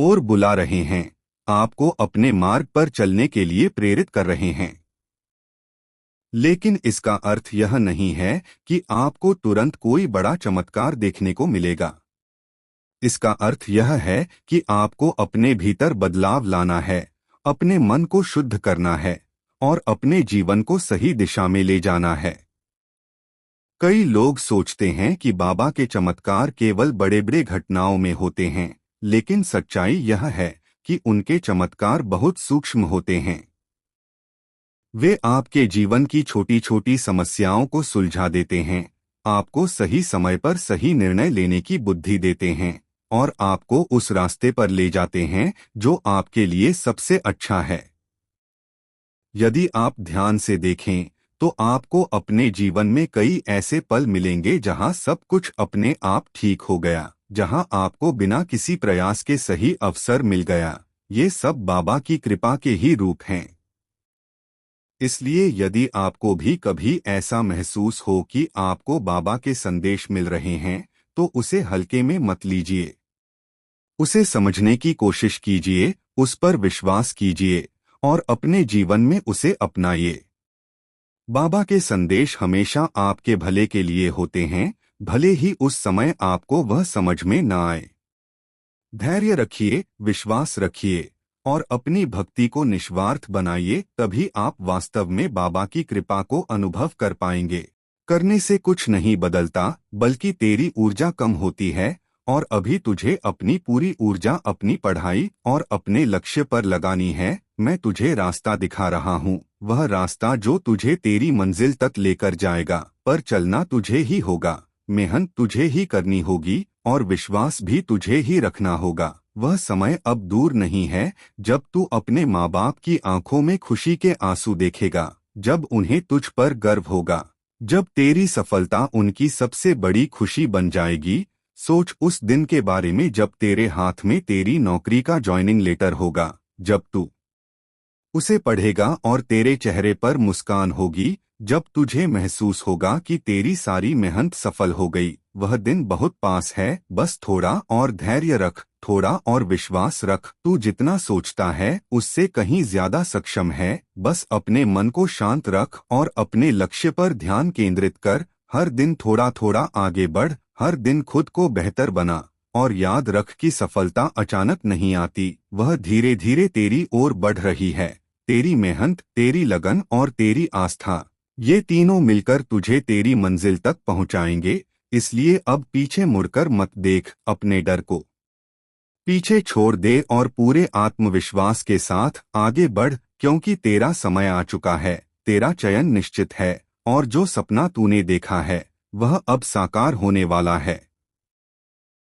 ओर बुला रहे हैं, आपको अपने मार्ग पर चलने के लिए प्रेरित कर रहे हैं। लेकिन इसका अर्थ यह नहीं है कि आपको तुरंत कोई बड़ा चमत्कार देखने को मिलेगा। इसका अर्थ यह है कि आपको अपने भीतर बदलाव लाना है, अपने मन को शुद्ध करना है और अपने जीवन को सही दिशा में ले जाना है। कई लोग सोचते हैं कि बाबा के चमत्कार केवल बड़े बड़े घटनाओं में होते हैं, लेकिन सच्चाई यह है कि उनके चमत्कार बहुत सूक्ष्म होते हैं। वे आपके जीवन की छोटी छोटी समस्याओं को सुलझा देते हैं, आपको सही समय पर सही निर्णय लेने की बुद्धि देते हैं और आपको उस रास्ते पर ले जाते हैं जो आपके लिए सबसे अच्छा है। यदि आप ध्यान से देखें तो आपको अपने जीवन में कई ऐसे पल मिलेंगे जहां सब कुछ अपने आप ठीक हो गया, जहां आपको बिना किसी प्रयास के सही अवसर मिल गया। ये सब बाबा की कृपा के ही रूप हैं। इसलिए यदि आपको भी कभी ऐसा महसूस हो कि आपको बाबा के संदेश मिल रहे हैं, तो उसे हल्के में मत लीजिए। उसे समझने की कोशिश कीजिए, उस पर विश्वास कीजिए और अपने जीवन में उसे अपनाइए। बाबा के संदेश हमेशा आपके भले के लिए होते हैं, भले ही उस समय आपको वह समझ में न आए। धैर्य रखिए, विश्वास रखिए और अपनी भक्ति को निस्वार्थ बनाइए, तभी आप वास्तव में बाबा की कृपा को अनुभव कर पाएंगे। करने से कुछ नहीं बदलता, बल्कि तेरी ऊर्जा कम होती है और अभी तुझे अपनी पूरी ऊर्जा अपनी पढ़ाई और अपने लक्ष्य पर लगानी है। मैं तुझे रास्ता दिखा रहा हूँ, वह रास्ता जो तुझे तेरी मंजिल तक लेकर जाएगा, पर चलना तुझे ही होगा, मेहनत तुझे ही करनी होगी और विश्वास भी तुझे ही रखना होगा। वह समय अब दूर नहीं है जब तू अपने माँ बाप की आंखों में खुशी के आंसू देखेगा, जब उन्हें तुझ पर गर्व होगा, जब तेरी सफलता उनकी सबसे बड़ी खुशी बन जाएगी। सोच उस दिन के बारे में जब तेरे हाथ में तेरी नौकरी का ज्वाइनिंग लेटर होगा, जब तू उसे पढ़ेगा और तेरे चेहरे पर मुस्कान होगी, जब तुझे महसूस होगा कि तेरी सारी मेहनत सफल हो गई। वह दिन बहुत पास है, बस थोड़ा और धैर्य रख, थोड़ा और विश्वास रख। तू जितना सोचता है उससे कहीं ज्यादा सक्षम है, बस अपने मन को शांत रख और अपने लक्ष्य पर ध्यान केंद्रित कर। हर दिन थोड़ा थोड़ा आगे बढ़, हर दिन खुद को बेहतर बना और याद रख कि सफलता अचानक नहीं आती, वह धीरे धीरे तेरी ओर बढ़ रही है। तेरी मेहनत, तेरी लगन और तेरी आस्था, ये तीनों मिलकर तुझे तेरी मंजिल तक पहुंचाएंगे। इसलिए अब पीछे मुड़कर मत देख, अपने डर को पीछे छोड़ दे और पूरे आत्मविश्वास के साथ आगे बढ़, क्योंकि तेरा समय आ चुका है, तेरा चयन निश्चित है और जो सपना तूने देखा है वह अब साकार होने वाला है।